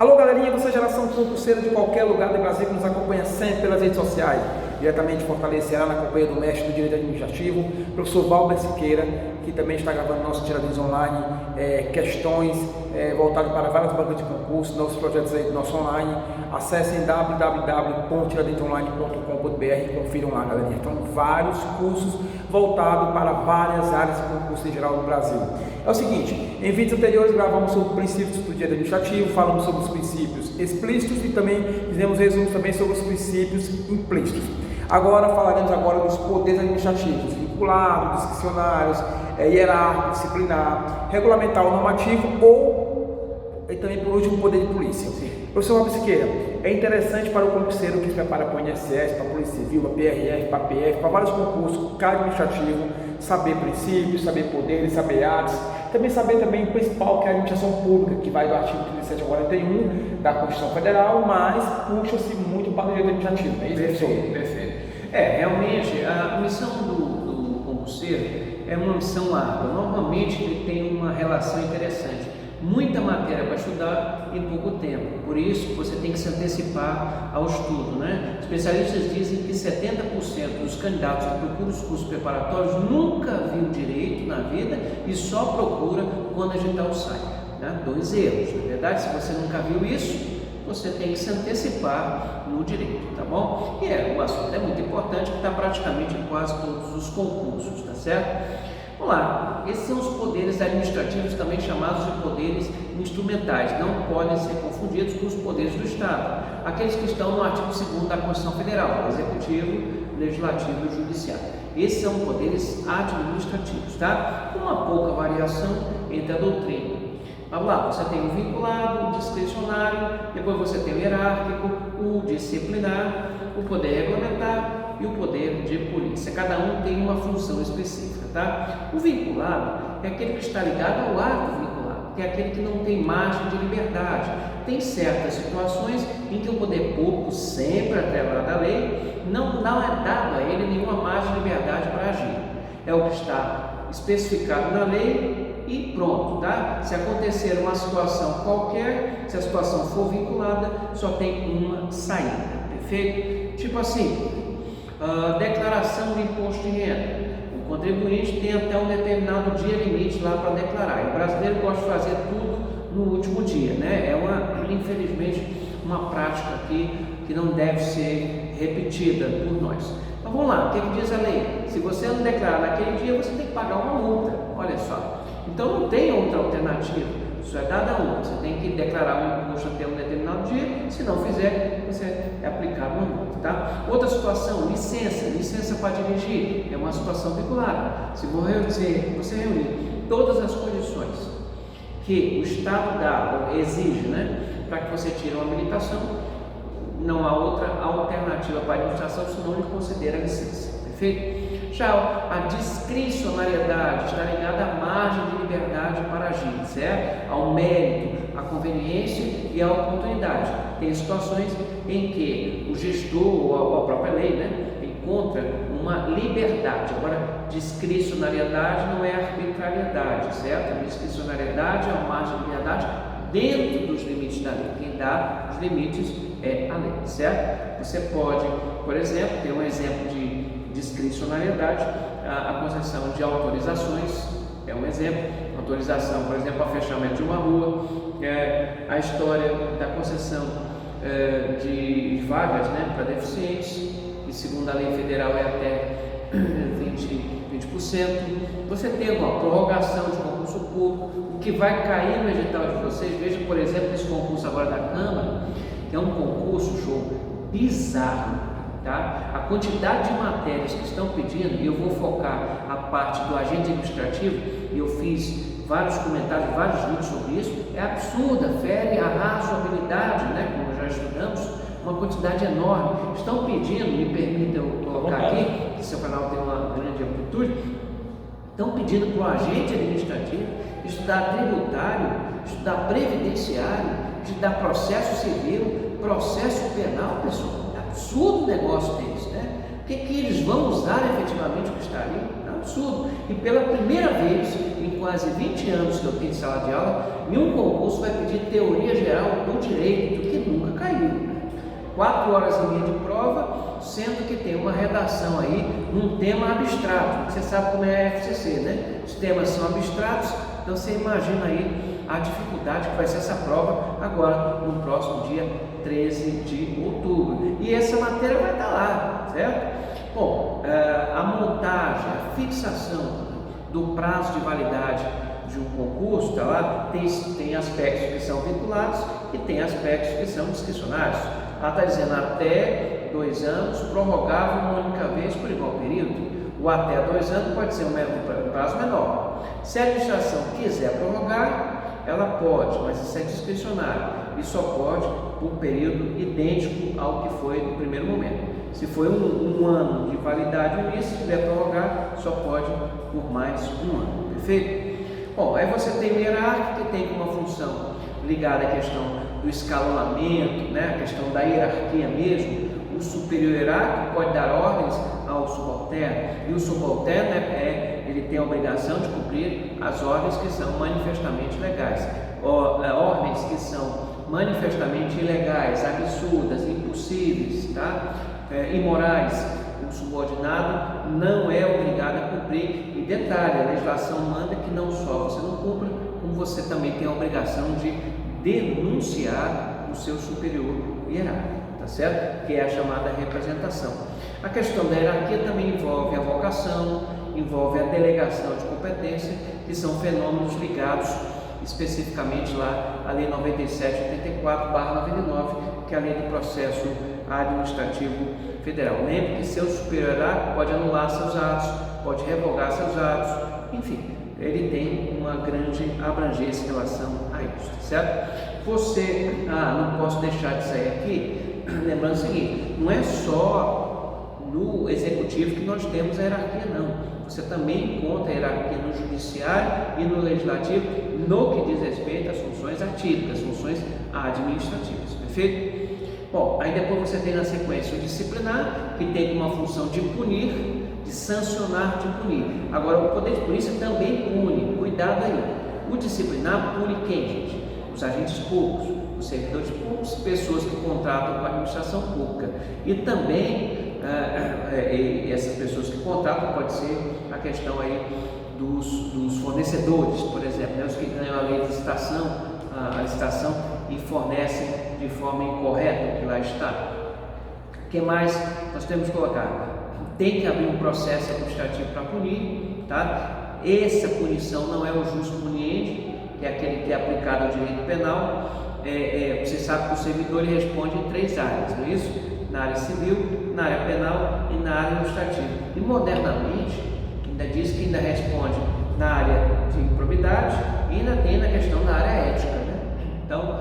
Alô galerinha, você geração concurseira de qualquer lugar do Brasil que nos acompanha sempre pelas redes sociais, diretamente de Fortaleza, na companhia do mestre do Direito Administrativo, professor Valber Siqueira, que também está gravando nosso Tiradentes Online, questões voltadas para várias bancas de concurso, nossos projetos aí do nosso online. Acessem www.tiradentesonline.com.br e confiram lá, galerinha. Então, vários cursos voltados para várias áreas de concurso em geral no Brasil. É o seguinte, em vídeos anteriores gravamos sobre princípios do direito administrativo, falamos sobre os princípios explícitos e também fizemos resumos também sobre os princípios implícitos. Agora falaremos dos poderes administrativos, vinculados, discricionários, hierárquico, disciplinar, regulamentar ou normativo e também por último o poder de polícia. Professor Valber Siqueira, é interessante para o concurseiro que se prepara para o INSS, para a Polícia Civil, para a PRF, para a PF, para vários concursos, cada administrativo, saber princípios, saber poderes, saber atos, também saber também o principal que é a administração pública, que vai do artigo 37 ao 41 da Constituição Federal, mas puxa-se muito para o direito administrativo, não é isso? Perfeito. Realmente, a missão do concurseiro é uma missão árdua. Normalmente ele tem uma relação interessante. Muita matéria para estudar em pouco tempo, por isso você tem que se antecipar ao estudo, né? Especialistas dizem que 70% dos candidatos que procuram os cursos preparatórios nunca viu direito na vida e só procura quando a edital sai, né? 2 erros, na verdade, se você nunca viu isso, você tem que se antecipar no direito, tá bom? E o assunto é muito importante, que está praticamente em quase todos os concursos, tá certo? Vamos lá, esses são os poderes administrativos, também chamados de poderes instrumentais, não podem ser confundidos com os poderes do Estado, aqueles que estão no artigo 2º da Constituição Federal, Executivo, Legislativo e Judiciário. Esses são poderes administrativos, tá? Com uma pouca variação entre a doutrina. Vamos lá, você tem o vinculado, o discricionário, depois você tem o hierárquico, o disciplinar, o poder regulamentar e o poder de polícia. Cada um tem uma função específica, tá? O vinculado é aquele que está ligado ao ato vinculado, que é aquele que não tem margem de liberdade. Tem certas situações em que o poder público, sempre atrelado à lei, não é dado a ele nenhuma margem de liberdade para agir. É o que está especificado na lei e pronto, tá? Se acontecer uma situação qualquer, se a situação for vinculada, só tem uma saída, perfeito? Tipo assim, declaração de imposto de renda. O contribuinte tem até um determinado dia limite lá para declarar. E o brasileiro gosta de fazer tudo no último dia, né? Infelizmente, uma prática aqui que não deve ser repetida por nós. Então vamos lá, o que diz a lei? Se você não declarar naquele dia, você tem que pagar uma multa, olha só. Então não tem outra alternativa, isso é dada a uma. Você tem que declarar um imposto até um determinado dia, se não fizer, você é aplicado uma multa, tá? Outra situação, licença para dirigir, é uma situação vinculada. Se você reunir todas as condições que o Estado dá, ou exige, né, para que você tire uma habilitação, não há outra alternativa para a administração, senão ele considera a licença, perfeito? Já a discricionariedade está ligada à margem de liberdade para agir, certo? Ao mérito, à conveniência e à oportunidade. Tem situações em que o gestor ou a própria lei, né, encontra uma liberdade. Agora, discricionariedade não é arbitrariedade, certo? A discricionariedade é a margem de liberdade dentro dos limites da lei. Quem dá os limites é a lei, certo? Você pode, por exemplo, ter um exemplo de discricionariedade, a concessão de autorizações, é um exemplo, autorização, por exemplo, para fechamento de uma rua, a história da concessão de vagas, né, para deficientes, que segundo a lei federal é até 20%. Você tem uma prorrogação de concurso público, o que vai cair no edital de vocês. Veja, por exemplo, esse concurso agora da Câmara, que é um concurso, bizarro. Tá? A quantidade de matérias que estão pedindo, e eu vou focar a parte do agente administrativo, e eu fiz vários comentários, vários vídeos sobre isso, é absurda, fere a razoabilidade, né? Como já estudamos, uma quantidade enorme. Estão pedindo, me permita eu colocar aqui, que seu canal tem uma grande amplitude, estão pedindo para o agente administrativo estudar tributário, estudar previdenciário, estudar processo civil, processo penal, pessoal. Absurdo negócio deles, né? que eles vão usar efetivamente o que está ali? É um absurdo. E pela primeira vez em quase 20 anos que eu tenho sala de aula, nenhum concurso vai pedir teoria geral do direito, que nunca caiu. 4 horas e meia de prova, sendo que tem uma redação aí num tema abstrato. Você sabe como é a FCC, né? Os temas são abstratos, então você imagina aí a dificuldade que vai ser essa prova agora, no próximo dia 13 de outubro. E essa matéria vai estar lá, certo? Bom, a montagem, a fixação do prazo de validade de um concurso, tá lá, tem aspectos que são vinculados e tem aspectos que são discricionários. Ela está dizendo até 2 anos, prorrogável uma única vez por igual período. O até 2 anos pode ser um prazo menor. Se a administração quiser prorrogar, ela pode, mas isso é discricionário e só pode por um período idêntico ao que foi no primeiro momento. Se foi um ano de validade no início, se quiser prorrogar, só pode por mais um ano, perfeito? Bom, aí você tem o hierárquico, que tem uma função ligada à questão do escalonamento, né? A questão da hierarquia mesmo. O superior hierárquico pode dar ordens ao subalterno, e o subalterno ele tem a obrigação de cumprir as ordens que são manifestamente legais. Ordens que são manifestamente ilegais, absurdas, impossíveis, tá? Imorais, o subordinado não é obrigado a cumprir. E detalhe, a legislação manda que não só você não cumpra, como você também tem a obrigação de denunciar o seu superior hierárquico, tá certo? Que é a chamada representação. A questão da hierarquia também envolve a vocação, envolve a delegação de competência, que são fenômenos ligados especificamente lá à Lei 97/84/99, que é a Lei do Processo Administrativo Federal. Lembre que seu superior hierárquico pode anular seus atos, pode revogar seus atos, enfim, ele tem uma grande abrangência em relação a isso, certo? Você, não posso deixar de sair aqui, lembrando o seguinte, não é só no executivo que nós temos a hierarquia, não. Você também encontra a hierarquia no judiciário e no legislativo, no que diz respeito às funções atípicas, funções administrativas, perfeito? Bom, aí depois você tem na sequência o disciplinar, que tem uma função de punir, de sancionar, de punir. Agora, o poder de polícia também pune, cuidado aí. O disciplinar pune quem, gente? Os agentes públicos, os servidores públicos, pessoas que contratam com a administração pública. E também, essas pessoas que contratam, pode ser a questão aí dos fornecedores, por exemplo, né? Os que ganham a lei de licitação, a licitação e fornecem de forma incorreta o que lá está. O que mais nós temos que colocar? Tem que abrir um processo administrativo para punir, tá? Essa punição não é o jus puniendi, que é aquele que é aplicado ao direito penal. Você sabe que o servidor ele responde em 3 áreas, não é isso? Na área civil, na área penal e na área administrativa. E modernamente, ainda diz que ainda responde na área de improbidade e ainda tem na questão da área ética, né? Então,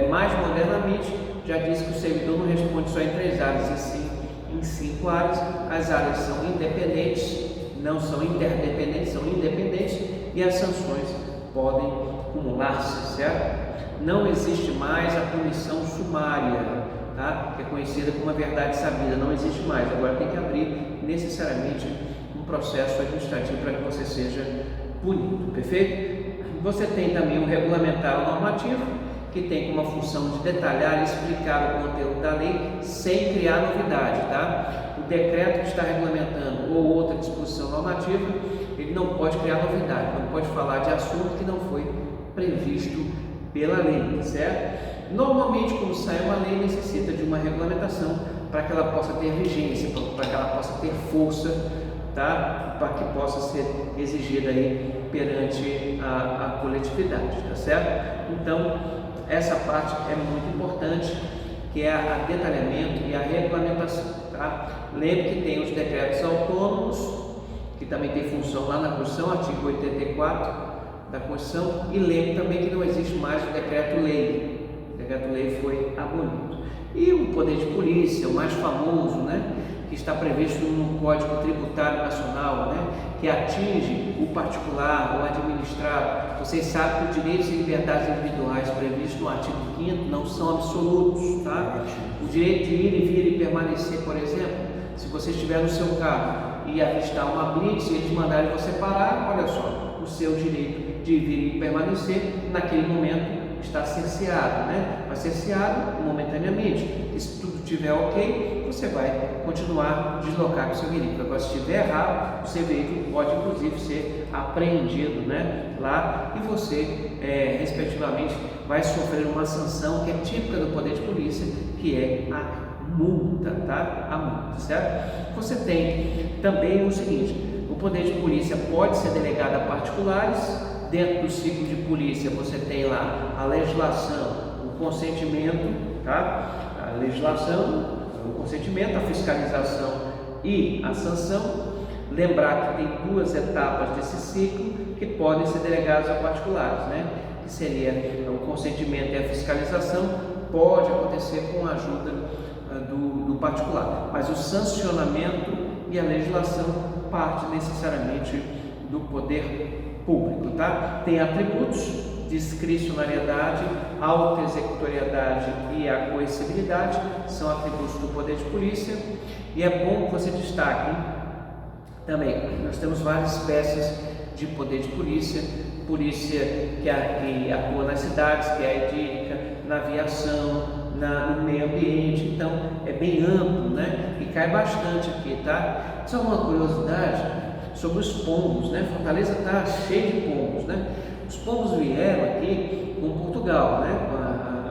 mais modernamente, já diz que o servidor não responde só em 3 áreas, e sim em 5 áreas. As áreas são independentes, não são interdependentes, são independentes, e as sanções podem acumular-se, certo? Não existe mais a punição sumária, tá? Que é conhecida como a verdade sabida, não existe mais. Agora tem que abrir necessariamente um processo administrativo para que você seja punido, perfeito? Você tem também o regulamentar normativo, que tem como função de detalhar e explicar o conteúdo da lei sem criar novidade, tá? O decreto que está regulamentando ou outra disposição normativa, ele não pode criar novidade, não pode falar de assunto que não foi previsto pela lei, certo? Normalmente, quando sai uma lei, necessita de uma regulamentação para que ela possa ter vigência, para que ela possa ter força, tá? Para que possa ser exigida aí perante a coletividade, tá certo? Então, essa parte é muito importante, que é a detalhamento e a regulamentação, tá? Lembre que tem os decretos autônomos, que também tem função lá na Constituição, artigo 84 da Constituição, e lembre também que não existe mais o decreto-lei. O decreto-lei foi abolido. E o poder de polícia, o mais famoso, né? Que está previsto no Código Tributário Nacional, né? Que atinge o particular, o administrado. Vocês sabem que os direitos e liberdades individuais previstos no artigo 5º não são absolutos, tá? O direito de ir e vir e permanecer, por exemplo, Se você estiver no seu carro e avistar uma blitz e eles mandarem você parar, olha só, o seu direito de vir e permanecer naquele momento está cerceado, né? Mas cerceado momentaneamente. E se tudo estiver ok, você vai continuar a deslocar com o seu veículo. Agora, se estiver errado, o seu veículo pode inclusive ser apreendido, né? Lá, e você, respectivamente, vai sofrer uma sanção que é típica do poder de polícia, que é a multa, tá? A multa, certo? Você tem também o seguinte: o poder de polícia pode ser delegado a particulares. Dentro do ciclo de polícia você tem lá a legislação, o consentimento, tá? A legislação, o consentimento, a fiscalização e a sanção. Lembrar que tem duas etapas desse ciclo que podem ser delegadas a particulares, né? Que seria o consentimento e a fiscalização, pode acontecer com a ajuda do particular, mas o sancionamento e a legislação parte necessariamente do poder público, tá? Tem atributos: discricionariedade, autoexecutoriedade e a coercibilidade, são atributos do poder de polícia. E é bom que você destaque também, nós temos várias espécies de poder de polícia: polícia que atua nas cidades, que é a edílica, na aviação, no meio ambiente. Então é bem amplo, né? E cai bastante aqui, tá? Só uma curiosidade sobre os pombos, né? Fortaleza está cheio de pombos, né? Os pombos vieram aqui com Portugal, né?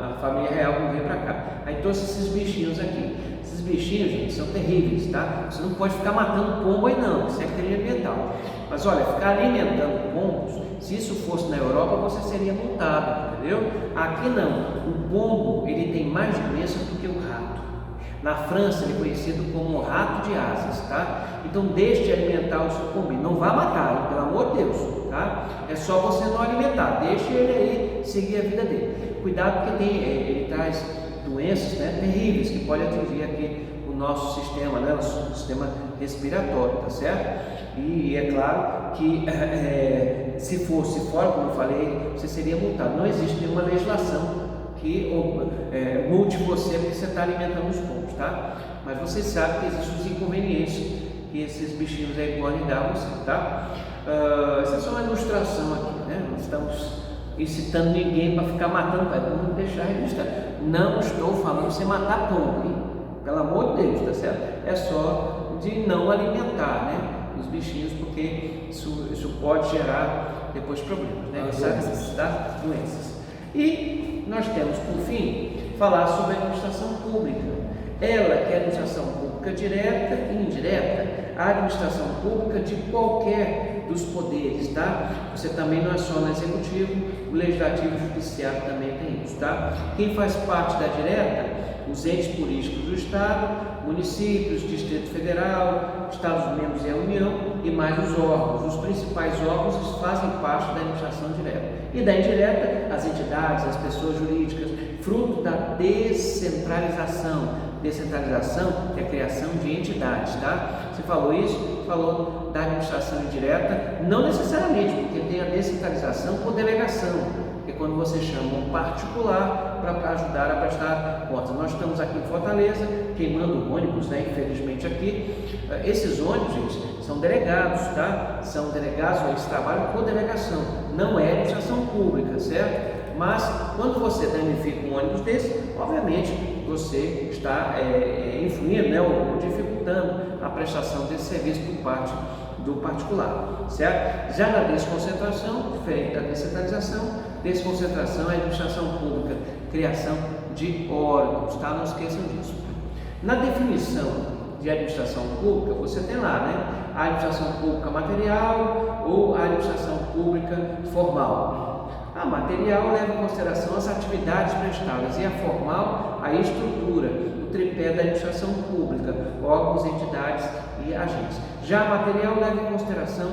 A família real que veio para cá. Aí trouxe esses bichinhos aqui. Esses bichinhos, gente, são terríveis, tá? Você não pode ficar matando pombo aí não, isso é crime ambiental. Mas olha, ficar alimentando pombos, se isso fosse na Europa, você seria multado, entendeu? Aqui não. O pombo, ele tem mais doença do que o rato. Na França ele é conhecido como rato de asas, tá? Então deixe de alimentar o seu pombinho, não vá matar, hein? Pelo amor de Deus, tá? É só você não alimentar, deixe ele aí seguir a vida dele. Cuidado porque ele traz doenças, né, terríveis que podem atingir aqui o nosso sistema, né, o sistema respiratório, tá certo? E é claro que se fosse fora, como eu falei, você seria multado. Não existe nenhuma legislação que multe você porque você está alimentando os pombos, tá? Mas você sabe que existem os inconvenientes que esses bichinhos aí podem dar a você, tá? Essa é só uma ilustração aqui, né? Não estamos incitando ninguém para ficar matando, vamos deixar registrar. Não estou falando você matar pombo, hein? Pelo amor de Deus, tá certo? É só de não alimentar, né? Os bichinhos, porque isso pode gerar depois problemas, né? Doenças. E nós temos, por fim, falar sobre a administração pública. Ela que é a administração pública direta e indireta, a administração pública de qualquer dos poderes, tá? Você também não é só no executivo, o legislativo e o judiciário também tem isso, tá? Quem faz parte da direta? Os entes políticos do Estado, municípios, Distrito Federal, Estados-membros e a União, e mais os órgãos. Os principais órgãos fazem parte da administração direta. E da indireta, as entidades, as pessoas jurídicas, fruto da descentralização. Descentralização é a criação de entidades, tá? Você falou isso, falou da administração indireta, não necessariamente, porque tem a descentralização por delegação, que é quando você chama um particular para ajudar a prestar contas. Nós estamos aqui em Fortaleza, queimando ônibus, né? Infelizmente aqui, esses ônibus, gente, são delegados, tá? São delegados, eles trabalham por delegação, não é administração pública, certo? Mas quando você danifica um ônibus desse, obviamente você está influindo, né, ou dificultando a prestação desse serviço por parte do particular, certo? Já na desconcentração, diferente da descentralização, desconcentração é administração pública, criação de órgãos, tá? Não esqueçam disso. Na definição de administração pública, você tem lá, né, a administração pública material ou a administração pública formal. A material leva em consideração as atividades prestadas e a formal, a estrutura, o tripé da administração pública, órgãos, entidades e agentes. Já a material leva em consideração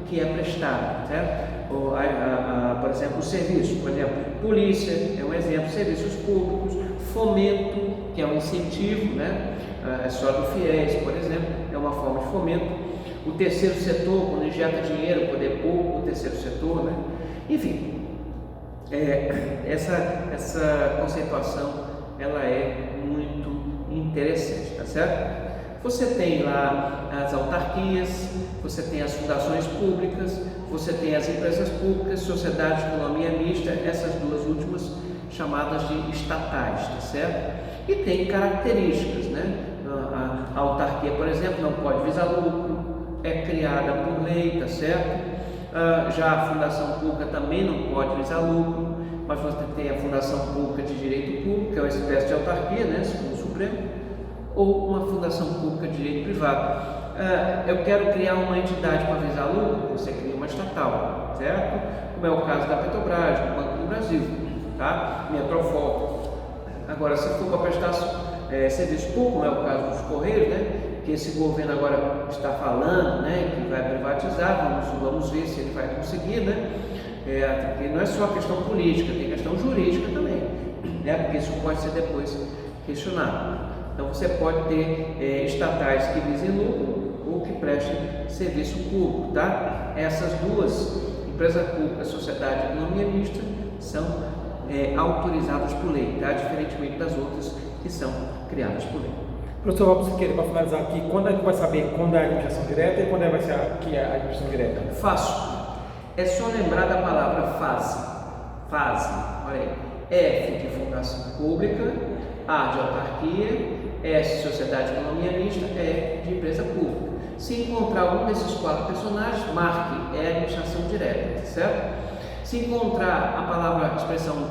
o que é prestado, certo? Por exemplo, o serviço, por exemplo, polícia é um exemplo, serviços públicos, fomento, que é um incentivo, né? É só do FIES, por exemplo, é uma forma de fomento. O terceiro setor, quando injeta dinheiro, o poder público, o terceiro setor, né? Enfim, essa conceituação ela é muito interessante, tá certo? Você tem lá as autarquias, você tem as fundações públicas, você tem as empresas públicas, sociedade de economia mista, essas duas últimas chamadas de estatais, tá certo? E tem características, né? A autarquia, por exemplo, não pode visar lucro, é criada por lei, tá certo? Já a fundação pública também não pode visar lucro, mas você tem a fundação pública de direito público, que é uma espécie de autarquia, né, segundo o Supremo, ou uma fundação pública de direito privado. Eu quero criar uma entidade para visar lucro, você cria uma estatal, certo? Como é o caso da Petrobras, do Banco do Brasil, tá? Metrofor. Agora, se for para prestar serviço público, como é o caso dos Correios, né? Que esse governo agora está falando, né? Que vai privatizar, vamos ver se ele vai conseguir, né? Porque não é só questão política, tem questão jurídica também, né? Porque isso pode ser depois questionado. Então você pode ter estatais que visem lucro ou que prestem serviço público, tá? Essas duas, empresa pública, sociedade e economia mista, são autorizadas por lei, tá? Diferentemente das outras que são criadas por lei. Professor Robson Siqueira, para finalizar aqui, quando a gente vai saber quando é a administração direta e quando vai ser aqui a administração direta? Fácil. É só lembrar da palavra fase. Fase, olha aí. F de fundação pública, A de autarquia, S de sociedade de economia mista, E de empresa pública. Se encontrar algum desses quatro personagens, marque, é administração direta, certo? Se encontrar a palavra, a expressão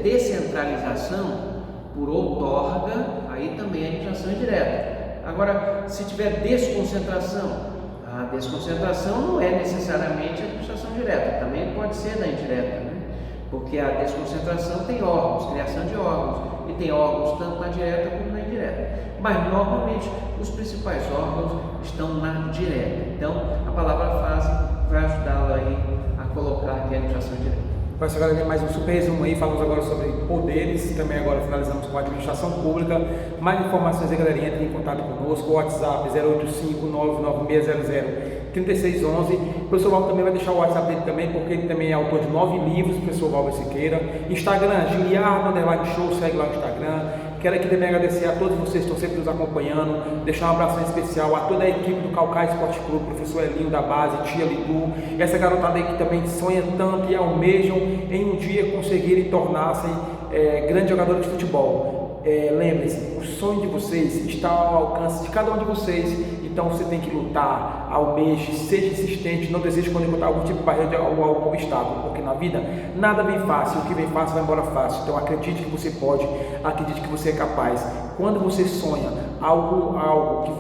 descentralização por outorga, aí também é administração indireta. Agora, se tiver desconcentração, a desconcentração não é necessariamente administração direta, também pode ser da indireta, né? Porque a desconcentração tem órgãos, criação de órgãos, e tem órgãos tanto na direta como na indireta. Mas normalmente os principais órgãos estão na direta. Então a palavra fase vai ajudá-lo aí a colocar aqui a administração direta. Professor, galera, mais um super resumo aí, falamos agora sobre poderes, também agora finalizamos com a administração pública. Mais informações aí, galerinha, entre em contato conosco, o WhatsApp 085-99600-3611. O professor Valber também vai deixar o WhatsApp dele também, porque ele também é autor de 9 livros, o professor Valber Siqueira. Instagram, Giliardo_Show, segue lá no Instagram. Quero aqui também agradecer a todos vocês que estão sempre nos acompanhando, deixar um abraço especial a toda a equipe do Caucaia Esporte Clube, professor Elinho da base, tia Lidu, e essa garotada aí que também sonha tanto e almejam em um dia conseguirem tornar-se grandes jogadores de futebol. Lembre-se, o sonho de vocês está ao alcance de cada um de vocês, então você tem que lutar, almeje, seja insistente, não desiste quando encontrar algum tipo de barreira ou algum obstáculo, porque na vida nada vem fácil, o que vem fácil vai embora fácil. Então acredite que você pode, acredite que você é capaz. Quando você sonha algo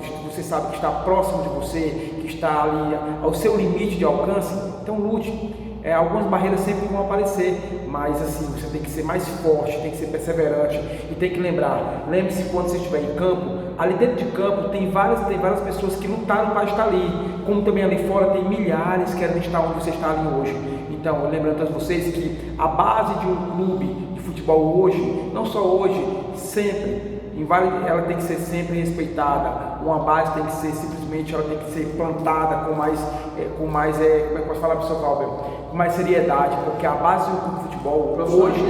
que você sabe que está próximo de você, que está ali ao seu limite de alcance, então lute. Algumas barreiras sempre vão aparecer, mas assim, você tem que ser mais forte, tem que ser perseverante e tem que lembre-se quando você estiver em campo, ali dentro de campo tem várias pessoas que lutaram para estar ali, como também ali fora tem milhares que querem estar onde você está ali hoje. Então, lembrando a vocês que a base de um clube de futebol hoje, não só hoje, sempre, ela tem que ser sempre respeitada. Uma base tem que ser simplesmente, ela tem que ser plantada com mais como é que posso falar, professor Valber? Com mais seriedade, porque a base do clube de futebol hoje,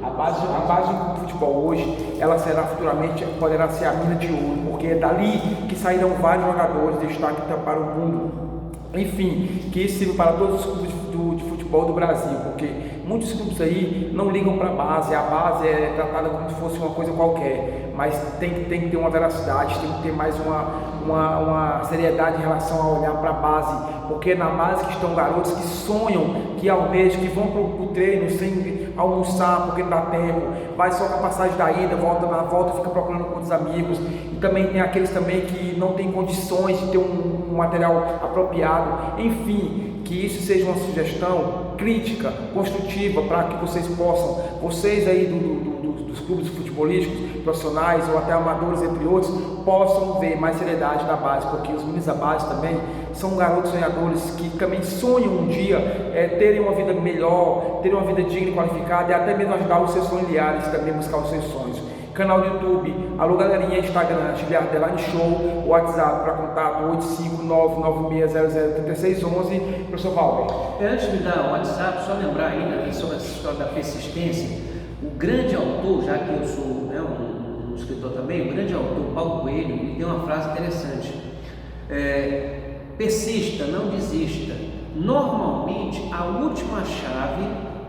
a base do clube de futebol hoje, ela será futuramente, poderá ser a mina de ouro, porque é dali que sairão vários jogadores de destaque para o mundo. Enfim, que isso sirva para todos os clubes de futebol do Brasil, porque muitos clubes aí não ligam para a base é tratada como se fosse uma coisa qualquer, mas tem que ter uma veracidade, tem que ter mais uma seriedade em relação a olhar para a base, porque é na base que estão garotos que sonham, que almejam, que vão para o treino sem almoçar porque não dá tempo, vai só com a passagem da ida, na volta fica procurando com os amigos, e também tem aqueles também que não têm condições de ter um material apropriado, enfim, que isso seja uma sugestão crítica, construtiva, para que vocês aí dos clubes futebolísticos, profissionais ou até amadores, entre outros, possam ver mais seriedade na base, porque os meninos da base também são garotos sonhadores que também sonham um dia terem uma vida melhor, terem uma vida digna e qualificada e até mesmo ajudar os seus familiares também a buscar os seus sonhos. Canal do YouTube, alô galerinha, Instagram, Giliardo_Show, WhatsApp para contato 85996003611. Professor Valber. Antes de dar o WhatsApp, só lembrar ainda sobre essa história da persistência, o grande autor, já que eu sou um dos escritor também, o grande autor Paulo Coelho, ele tem uma frase interessante. Persista, não desista. Normalmente, a última chave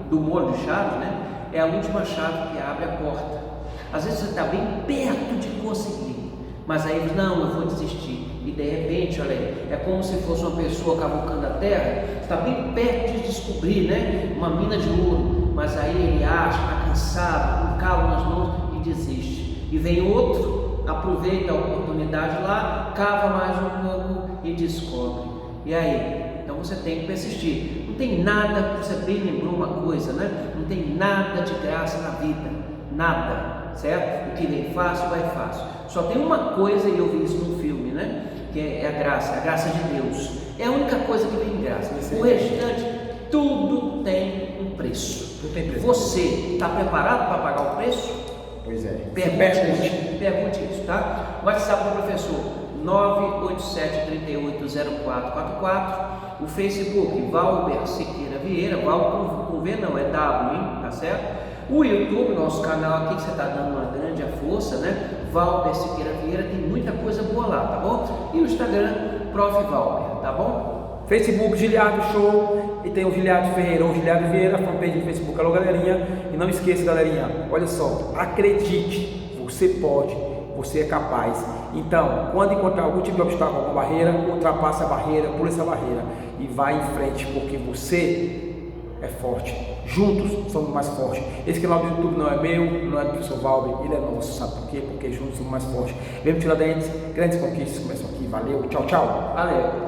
do molho de chave, né, é a última chave que abre a porta. Às vezes você está bem perto de conseguir, mas aí não, eu vou desistir. E de repente, olha aí, é como se fosse uma pessoa cavucando a terra, está bem perto de descobrir, né, uma mina de ouro, mas aí ele acha, está cansado, com calo nas mãos e desiste. E vem outro, aproveita a oportunidade lá, cava mais um pouco e descobre. E aí? Então você tem que persistir. Não tem nada, você bem lembrou uma coisa, né? Não tem nada de graça na vida, nada, certo? O que vem fácil, vai fácil. Só tem uma coisa, e eu vi isso no filme, né? Que é a graça de Deus. É a única coisa que vem de graça. O restante, tudo tem um preço. Tudo tem preço. Você está preparado para pagar o preço? Pois é. Pergunte isso, tá? WhatsApp do professor 987380444. O Facebook Valber Siqueira Vieira, Val com V não, é W, hein? Tá certo? O YouTube, nosso canal aqui, que você está dando uma grande força, né? Valber Siqueira Vieira, tem muita coisa boa lá, tá bom? E o Instagram, Prof. Valber, tá bom? Facebook Giliardo Show, e tem o Giliardo Ferreira ou Giliardo Vieira, fanpage no Facebook. Alô, galerinha, e não esqueça, galerinha, olha só, acredite, você pode, você é capaz. Então, quando encontrar algum tipo de obstáculo, alguma barreira, ultrapasse a barreira, pule essa barreira e vá em frente, porque você é forte. Juntos somos mais fortes. Esse canal do YouTube não é meu, não é do professor Valber, ele é nosso. Sabe por quê? Porque juntos somos mais fortes. Vem Tiradentes, grandes conquistas começam aqui. Valeu, tchau, tchau. Valeu.